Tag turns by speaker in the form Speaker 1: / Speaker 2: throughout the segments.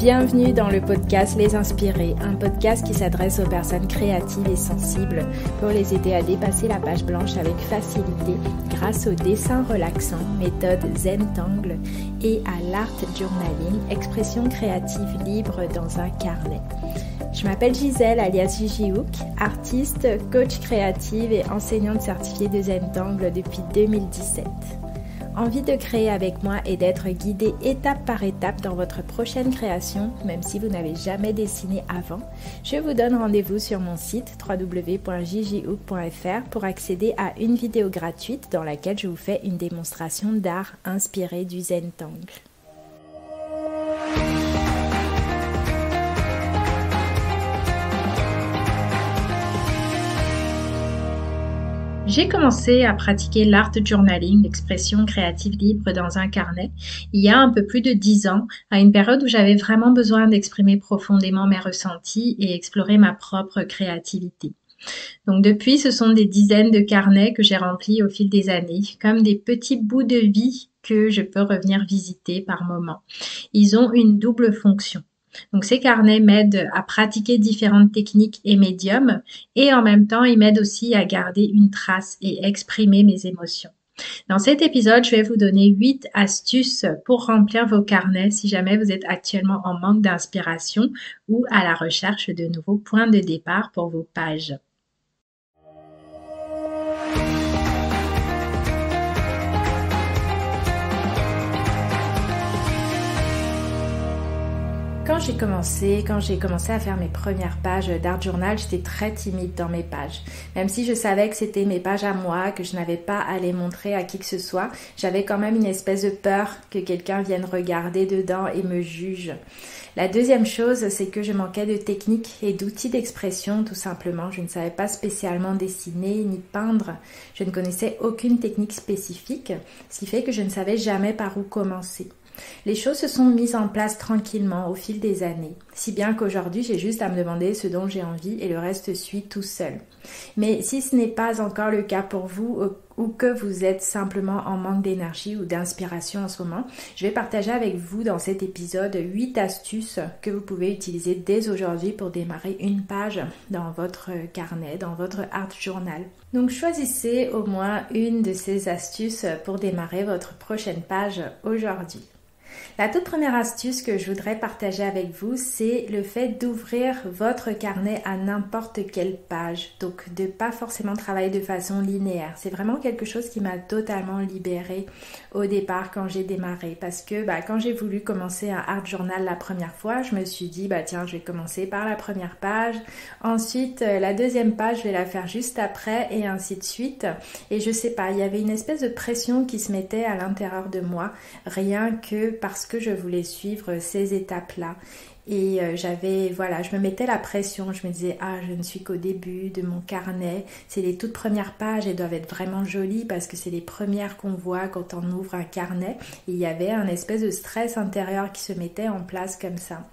Speaker 1: Bienvenue dans le podcast Les Inspirés, un podcast qui s'adresse aux personnes créatives et sensibles pour les aider à dépasser la page blanche avec facilité grâce au dessin relaxant, méthode Zentangle, et à l'art journaling, expression créative libre dans un carnet. Je m'appelle Gisèle alias Gigi Hook, artiste, coach créative et enseignante certifiée de Zentangle depuis 2017. Envie de créer avec moi et d'être guidée étape par étape dans votre prochaine création, même si vous n'avez jamais dessiné avant, je vous donne rendez-vous sur mon site www.gigihook.fr pour accéder à une vidéo gratuite dans laquelle je vous fais une démonstration d'art inspirée du Zentangle. J'ai commencé à pratiquer l'art journaling, l'expression créative libre dans un carnet, il y a un peu plus de 10 ans, à une période où j'avais vraiment besoin d'exprimer profondément mes ressentis et explorer ma propre créativité. Donc depuis, ce sont des dizaines de carnets que j'ai remplis au fil des années, comme des petits bouts de vie que je peux revenir visiter par moment. Ils ont une double fonction. Donc ces carnets m'aident à pratiquer différentes techniques et médiums et en même temps ils m'aident aussi à garder une trace et exprimer mes émotions. Dans cet épisode, je vais vous donner 8 astuces pour remplir vos carnets si jamais vous êtes actuellement en manque d'inspiration ou à la recherche de nouveaux points de départ pour vos pages. Quand j'ai commencé à faire mes premières pages d'art journal, j'étais très timide dans mes pages. Même si je savais que c'était mes pages à moi, que je n'avais pas à les montrer à qui que ce soit, j'avais quand même une espèce de peur que quelqu'un vienne regarder dedans et me juge. La deuxième chose, c'est que je manquais de techniques et d'outils d'expression, tout simplement. Je ne savais pas spécialement dessiner ni peindre. Je ne connaissais aucune technique spécifique, ce qui fait que je ne savais jamais par où commencer. Les choses se sont mises en place tranquillement au fil des années, si bien qu'aujourd'hui j'ai juste à me demander ce dont j'ai envie et le reste suit tout seul. Mais si ce n'est pas encore le cas pour vous ou que vous êtes simplement en manque d'énergie ou d'inspiration en ce moment, je vais partager avec vous dans cet épisode 8 astuces que vous pouvez utiliser dès aujourd'hui pour démarrer une page dans votre carnet, dans votre art journal. Donc choisissez au moins une de ces astuces pour démarrer votre prochaine page aujourd'hui. La toute première astuce que je voudrais partager avec vous, c'est le fait d'ouvrir votre carnet à n'importe quelle page. Donc, de ne pas forcément travailler de façon linéaire. C'est vraiment quelque chose qui m'a totalement libérée au départ quand j'ai démarré. Parce que quand j'ai voulu commencer un art journal la première fois, je me suis dit, tiens, je vais commencer par la première page. Ensuite, la deuxième page, je vais la faire juste après et ainsi de suite. Et je sais pas, il y avait une espèce de pression qui se mettait à l'intérieur de moi, rien que parce que je voulais suivre ces étapes-là. Et je me mettais la pression, je me disais, je ne suis qu'au début de mon carnet, c'est les toutes premières pages, elles doivent être vraiment jolies parce que c'est les premières qu'on voit quand on ouvre un carnet. Et il y avait un espèce de stress intérieur qui se mettait en place comme ça.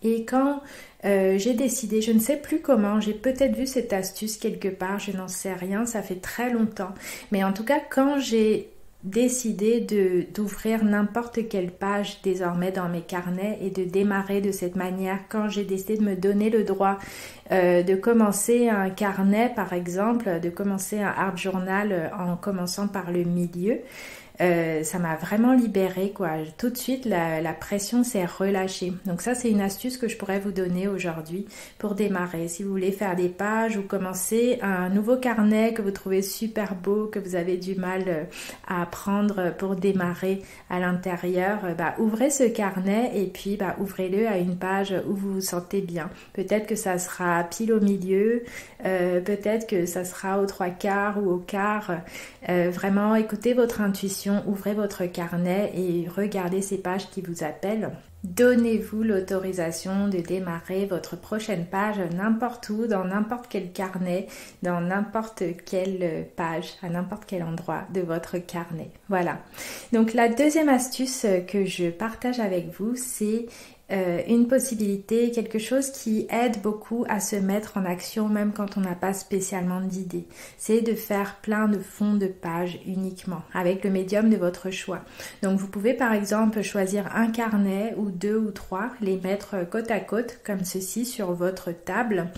Speaker 1: Et quand j'ai décidé, je ne sais plus comment, j'ai peut-être vu cette astuce quelque part, je n'en sais rien, ça fait très longtemps. Mais en tout cas, quand j'ai décidé d'ouvrir n'importe quelle page désormais dans mes carnets et de démarrer de cette manière, quand j'ai décidé de me donner le droit de commencer un carnet par exemple, de commencer un art journal en commençant par le milieu, ça m'a vraiment libérée quoi. Tout de suite la pression s'est relâchée. Donc ça c'est une astuce que je pourrais vous donner aujourd'hui pour démarrer. Si vous voulez faire des pages ou commencer un nouveau carnet que vous trouvez super beau, que vous avez du mal à prendre pour démarrer à l'intérieur, ouvrez ce carnet et puis ouvrez-le à une page où vous vous sentez bien. Peut-être que ça sera pile au milieu, peut-être que ça sera aux 3/4 ou au quart. Vraiment écoutez votre intuition. Ouvrez votre carnet et regardez ces pages qui vous appellent. Donnez-vous l'autorisation de démarrer votre prochaine page n'importe où, dans n'importe quel carnet, dans n'importe quelle page, à n'importe quel endroit de votre carnet. Voilà. Donc la deuxième astuce que je partage avec vous, c'est une possibilité, quelque chose qui aide beaucoup à se mettre en action même quand on n'a pas spécialement d'idées. C'est de faire plein de fonds de page uniquement avec le médium de votre choix. Donc vous pouvez par exemple choisir un carnet ou 2 ou 3, les mettre côte à côte comme ceci sur votre table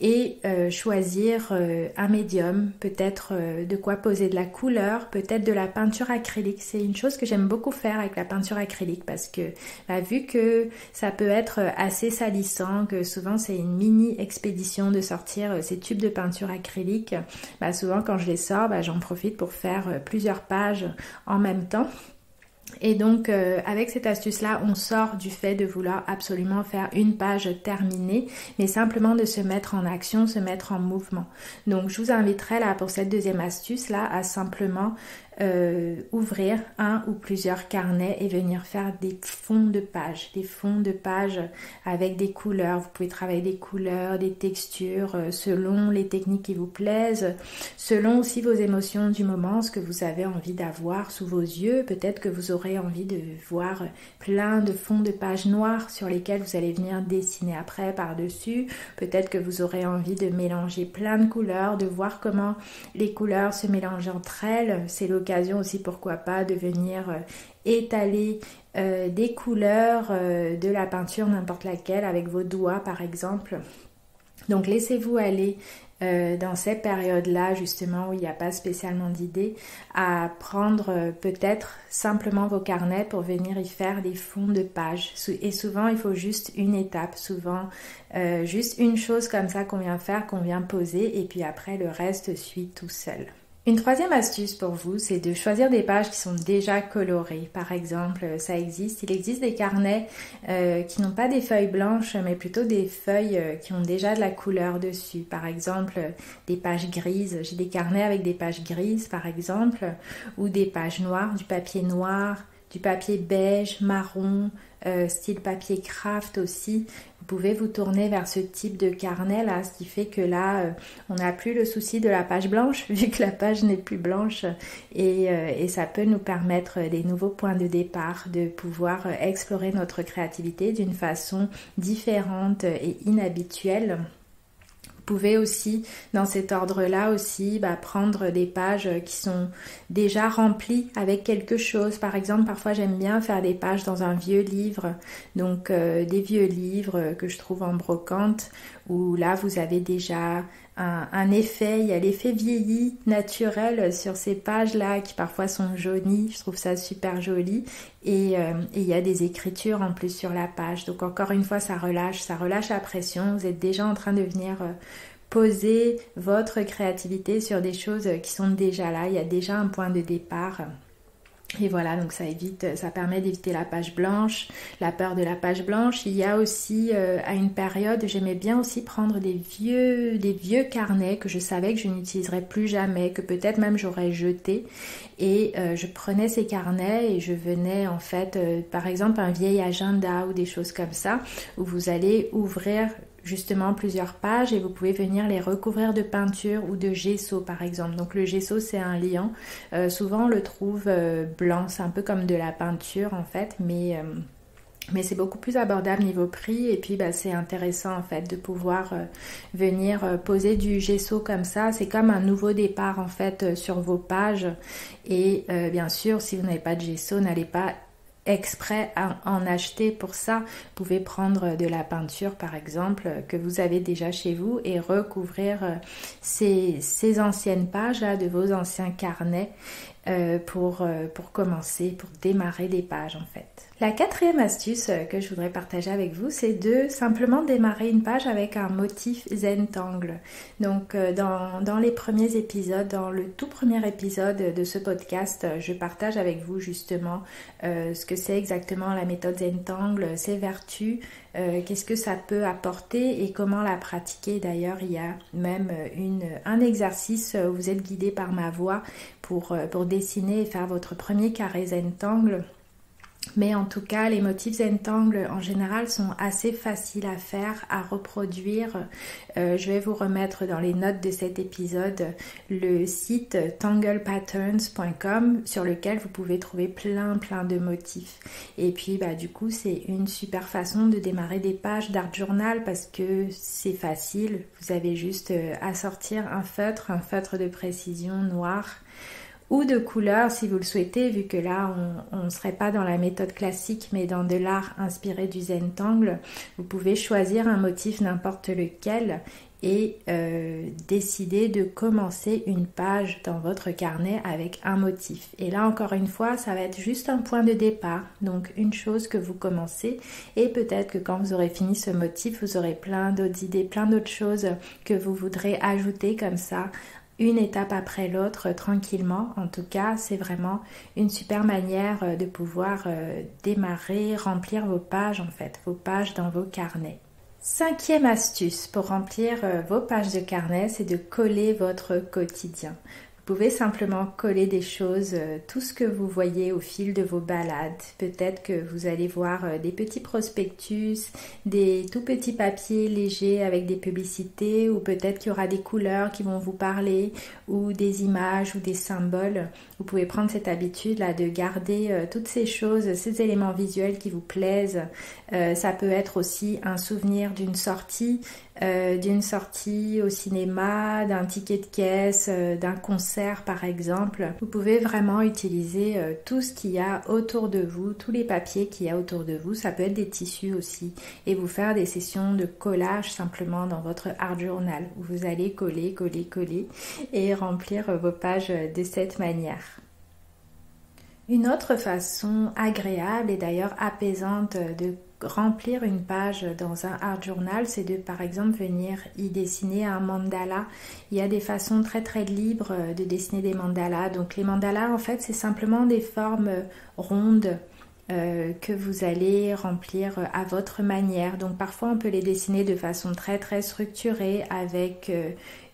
Speaker 1: et choisir un médium, peut-être de quoi poser de la couleur, peut-être de la peinture acrylique. C'est une chose que j'aime beaucoup faire avec la peinture acrylique parce que vu que ça peut être assez salissant, que souvent c'est une mini expédition de sortir ces tubes de peinture acrylique. Souvent quand je les sors, j'en profite pour faire plusieurs pages en même temps. Et donc avec cette astuce là on sort du fait de vouloir absolument faire une page terminée, mais simplement de se mettre en action, se mettre en mouvement. Donc je vous inviterai là pour cette deuxième astuce là à simplement ouvrir un ou plusieurs carnets et venir faire des fonds de pages avec des couleurs. Vous pouvez travailler des couleurs, des textures selon les techniques qui vous plaisent, selon aussi vos émotions du moment, ce que vous avez envie d'avoir sous vos yeux. Peut-être que vous aurez envie de voir plein de fonds de pages noirs sur lesquels vous allez venir dessiner après par-dessus. Peut-être que vous aurez envie de mélanger plein de couleurs, de voir comment les couleurs se mélangent entre elles. C'est l'occasion aussi, pourquoi pas, de venir étaler des couleurs de la peinture, n'importe laquelle, avec vos doigts par exemple. Donc laissez-vous aller dans ces périodes-là justement où il n'y a pas spécialement d'idées, à prendre peut-être simplement vos carnets pour venir y faire des fonds de pages. Et souvent il faut juste une étape, souvent juste une chose comme ça qu'on vient faire, qu'on vient poser, et puis après le reste suit tout seul. Une troisième astuce pour vous, c'est de choisir des pages qui sont déjà colorées. Par exemple, il existe des carnets qui n'ont pas des feuilles blanches, mais plutôt des feuilles qui ont déjà de la couleur dessus. Par exemple, des pages grises. J'ai des carnets avec des pages grises, par exemple, ou des pages noires, du papier noir, du papier beige, marron, style papier craft aussi. Vous pouvez vous tourner vers ce type de carnet là, ce qui fait que là on n'a plus le souci de la page blanche vu que la page n'est plus blanche, et ça peut nous permettre des nouveaux points de départ, de pouvoir explorer notre créativité d'une façon différente et inhabituelle. Vous pouvez aussi, dans cet ordre-là aussi, prendre des pages qui sont déjà remplies avec quelque chose. Par exemple, parfois j'aime bien faire des pages dans un vieux livre, donc des vieux livres que je trouve en brocante, où là vous avez déjà un effet, il y a l'effet vieilli naturel sur ces pages-là qui parfois sont jaunies, je trouve ça super joli, et il y a des écritures en plus sur la page. Donc encore une fois, ça relâche la pression, vous êtes déjà en train de venir poser votre créativité sur des choses qui sont déjà là, il y a déjà un point de départ. Et voilà, donc ça permet d'éviter la page blanche, la peur de la page blanche. Il y a aussi, à une période, j'aimais bien aussi prendre des vieux carnets que je savais que je n'utiliserais plus jamais, que peut-être même j'aurais jeté. Et je prenais ces carnets et je venais en fait, par exemple un vieil agenda ou des choses comme ça, où vous allez ouvrir justement plusieurs pages et vous pouvez venir les recouvrir de peinture ou de gesso par exemple. Donc le gesso c'est un liant, souvent on le trouve blanc, c'est un peu comme de la peinture en fait, mais c'est beaucoup plus abordable niveau prix, et puis c'est intéressant en fait de pouvoir venir poser du gesso comme ça. C'est comme un nouveau départ en fait sur vos pages, et bien sûr si vous n'avez pas de gesso, n'allez pas exprès à en acheter pour ça. Vous pouvez prendre de la peinture par exemple que vous avez déjà chez vous et recouvrir ces anciennes pages là de vos anciens carnets pour commencer, pour démarrer des pages en fait. La quatrième astuce que je voudrais partager avec vous, c'est de simplement démarrer une page avec un motif Zentangle. Donc dans les premiers épisodes, dans le tout premier épisode de ce podcast, je partage avec vous justement ce que c'est exactement la méthode Zentangle, ses vertus, qu'est-ce que ça peut apporter et comment la pratiquer. D'ailleurs, il y a même un exercice où vous êtes guidé par ma voix pour dessiner et faire votre premier carré Zentangle. Mais en tout cas, les motifs Zentangle en général sont assez faciles à faire, à reproduire. Je vais vous remettre dans les notes de cet épisode le site tanglepatterns.com sur lequel vous pouvez trouver plein de motifs. Et puis du coup, c'est une super façon de démarrer des pages d'art journal parce que c'est facile. Vous avez juste à sortir un feutre de précision noir ou de couleur si vous le souhaitez, vu que là on ne serait pas dans la méthode classique mais dans de l'art inspiré du Zentangle. Vous pouvez choisir un motif n'importe lequel et décider de commencer une page dans votre carnet avec un motif. Et là encore une fois, ça va être juste un point de départ, donc une chose que vous commencez, et peut-être que quand vous aurez fini ce motif, vous aurez plein d'autres idées, plein d'autres choses que vous voudrez ajouter comme ça, une étape après l'autre, tranquillement. En tout cas, c'est vraiment une super manière de pouvoir démarrer, remplir vos pages en fait, vos pages dans vos carnets. 5e astuce pour remplir vos pages de carnet, c'est de coller votre quotidien. Vous pouvez simplement coller des choses, tout ce que vous voyez au fil de vos balades. Peut-être que vous allez voir des petits prospectus, des tout petits papiers légers avec des publicités, ou peut-être qu'il y aura des couleurs qui vont vous parler, ou des images ou des symboles. Vous pouvez prendre cette habitude là de garder toutes ces choses, ces éléments visuels qui vous plaisent. Ça peut être aussi un souvenir d'une sortie au cinéma, d'un ticket de caisse, d'un concert par exemple. Vous pouvez vraiment utiliser tout ce qu'il y a autour de vous, tous les papiers qu'il y a autour de vous. Ça peut être des tissus aussi, et vous faire des sessions de collage simplement dans votre art journal où vous allez coller et remplir vos pages de cette manière. Une autre façon agréable et d'ailleurs apaisante de remplir une page dans un art journal, c'est de par exemple venir y dessiner un mandala. Il y a des façons très libres de dessiner des mandalas. Donc les mandalas en fait c'est simplement des formes rondes que vous allez remplir à votre manière. Donc parfois on peut les dessiner de façon très structurée avec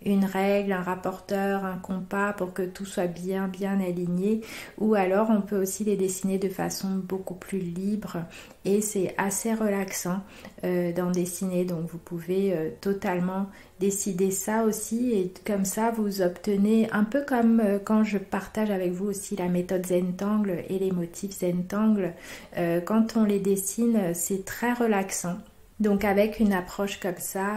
Speaker 1: une règle, un rapporteur, un compas pour que tout soit bien aligné, ou alors on peut aussi les dessiner de façon beaucoup plus libre et c'est assez relaxant d'en dessiner. Donc vous pouvez totalement décider ça aussi, et comme ça vous obtenez un peu comme quand je partage avec vous aussi la méthode Zentangle et les motifs Zentangle. Quand on les dessine, c'est très relaxant. Donc avec une approche comme ça,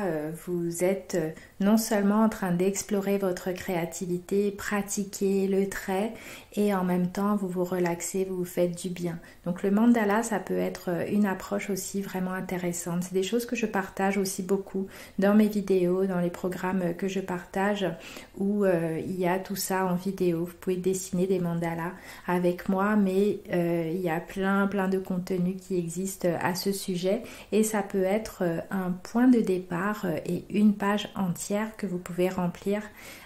Speaker 1: vous êtes non seulement en train d'explorer votre créativité, pratiquer le trait, et en même temps vous vous relaxez, vous vous faites du bien. Donc le mandala, ça peut être une approche aussi vraiment intéressante. C'est des choses que je partage aussi beaucoup dans mes vidéos, dans les programmes que je partage, où il y a tout ça en vidéo. Vous pouvez dessiner des mandalas avec moi, mais il y a plein de contenus qui existent à ce sujet, et ça peut être un point de départ et une page entière que vous pouvez remplir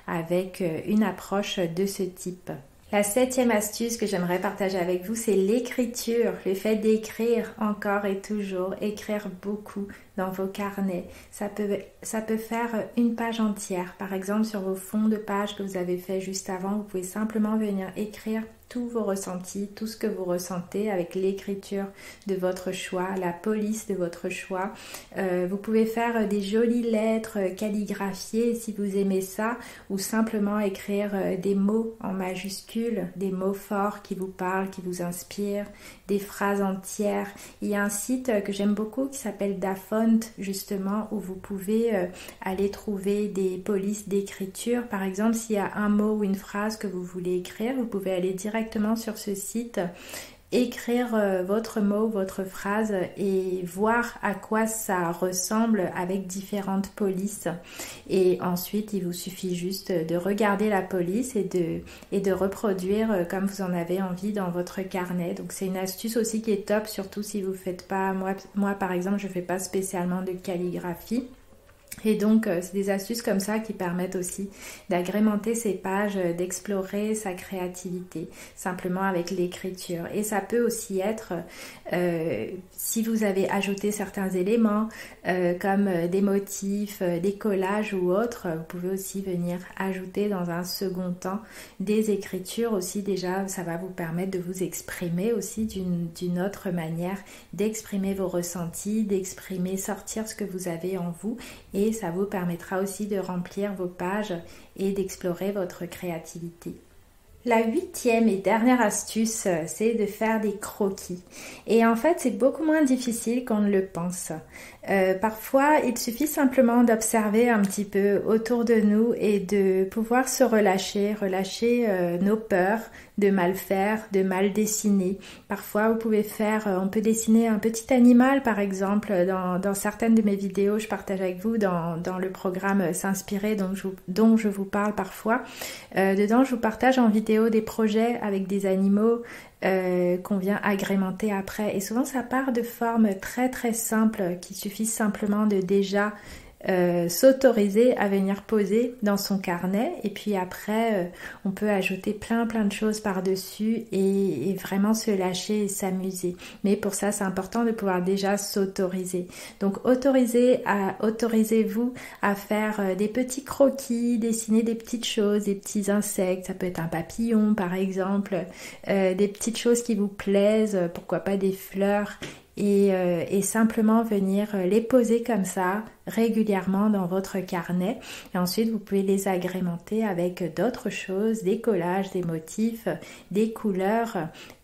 Speaker 1: avec une approche de ce type. La 7e astuce que j'aimerais partager avec vous, c'est l'écriture, le fait d'écrire encore et toujours, écrire beaucoup dans vos carnets. Ça peut faire une page entière. Par exemple, sur vos fonds de page que vous avez fait juste avant, vous pouvez simplement venir écrire tous vos ressentis, tout ce que vous ressentez avec l'écriture de votre choix, la police de votre choix. Vous pouvez faire des jolies lettres calligraphiées si vous aimez ça, ou simplement écrire des mots en majuscules, des mots forts qui vous parlent, qui vous inspirent, des phrases entières. Il y a un site que j'aime beaucoup qui s'appelle Dafont, justement, où vous pouvez aller trouver des polices d'écriture. Par exemple, s'il y a un mot ou une phrase que vous voulez écrire, vous pouvez aller directement sur ce site, écrire votre mot, votre phrase et voir à quoi ça ressemble avec différentes polices. Et ensuite, il vous suffit juste de regarder la police et de reproduire comme vous en avez envie dans votre carnet. Donc c'est une astuce aussi qui est top, surtout si vous faites pas, moi par exemple, je fais pas spécialement de calligraphie. Et donc, c'est des astuces comme ça qui permettent aussi d'agrémenter ses pages, d'explorer sa créativité, simplement avec l'écriture. Et ça peut aussi être, si vous avez ajouté certains éléments, comme des motifs, des collages ou autres, vous pouvez aussi venir ajouter dans un second temps des écritures aussi. Déjà, ça va vous permettre de vous exprimer aussi d'une autre manière, d'exprimer vos ressentis, d'exprimer, sortir ce que vous avez en vous, et ça vous permettra aussi de remplir vos pages et d'explorer votre créativité. La 8e et dernière astuce, c'est de faire des croquis. Et en fait, c'est beaucoup moins difficile qu'on ne le pense. Parfois, il suffit simplement d'observer un petit peu autour de nous et de pouvoir se relâcher nos peurs de mal faire, de mal dessiner. Parfois, on peut dessiner un petit animal, par exemple, dans certaines de mes vidéos, je partage avec vous dans le programme S'inspirer dont je vous parle parfois. Dedans, je vous partage en vidéo des projets avec des animaux qu'on vient agrémenter après. Et souvent, ça part de formes très très simples qui suffisent simplement de déjà s'autoriser à venir poser dans son carnet, et puis après on peut ajouter plein de choses par-dessus et vraiment se lâcher et s'amuser. Mais pour ça, c'est important de pouvoir déjà s'autoriser. Donc autorisez-vous à faire des petits croquis, dessiner des petites choses, des petits insectes, ça peut être un papillon par exemple, des petites choses qui vous plaisent, pourquoi pas des fleurs, et simplement venir les poser comme ça régulièrement dans votre carnet. Et ensuite, vous pouvez les agrémenter avec d'autres choses, des collages, des motifs, des couleurs.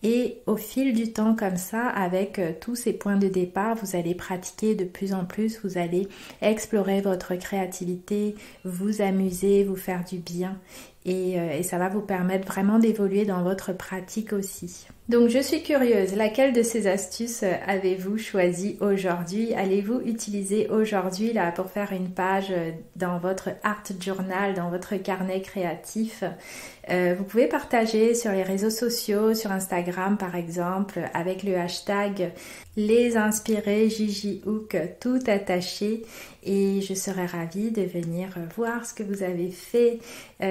Speaker 1: Et au fil du temps comme ça, avec tous ces points de départ, vous allez pratiquer de plus en plus, vous allez explorer votre créativité, vous amuser, vous faire du bien. Et ça va vous permettre vraiment d'évoluer dans votre pratique aussi. Donc je suis curieuse, laquelle de ces astuces avez-vous choisi aujourd'hui? Allez-vous utiliser aujourd'hui là pour faire une page dans votre art journal, dans votre carnet créatif? Vous pouvez partager sur les réseaux sociaux, sur Instagram par exemple, avec le hashtag Les Inspirés Gigi Hook, tout attaché, et je serai ravie de venir voir ce que vous avez fait.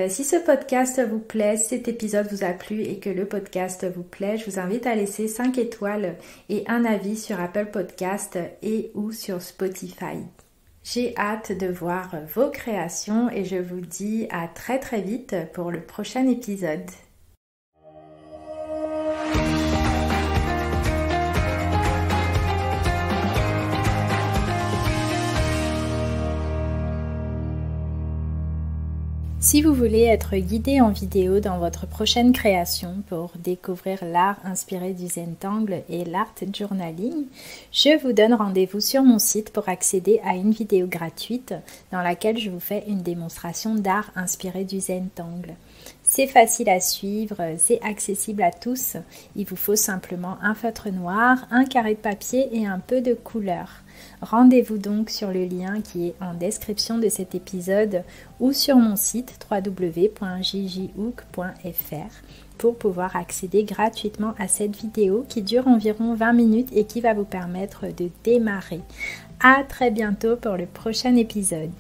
Speaker 1: Si ce podcast vous plaît, si cet épisode vous a plu et que le podcast vous plaît, je vous invite à laisser 5 étoiles et un avis sur Apple Podcast et ou sur Spotify. J'ai hâte de voir vos créations et je vous dis à très très vite pour le prochain épisode. Si vous voulez être guidé en vidéo dans votre prochaine création pour découvrir l'art inspiré du Zentangle et l'art journaling, je vous donne rendez-vous sur mon site pour accéder à une vidéo gratuite dans laquelle je vous fais une démonstration d'art inspiré du Zentangle. C'est facile à suivre, c'est accessible à tous. Il vous faut simplement un feutre noir, un carré de papier et un peu de couleur. Rendez-vous donc sur le lien qui est en description de cet épisode ou sur mon site www.gigihook.fr pour pouvoir accéder gratuitement à cette vidéo qui dure environ 20 minutes et qui va vous permettre de démarrer. À très bientôt pour le prochain épisode.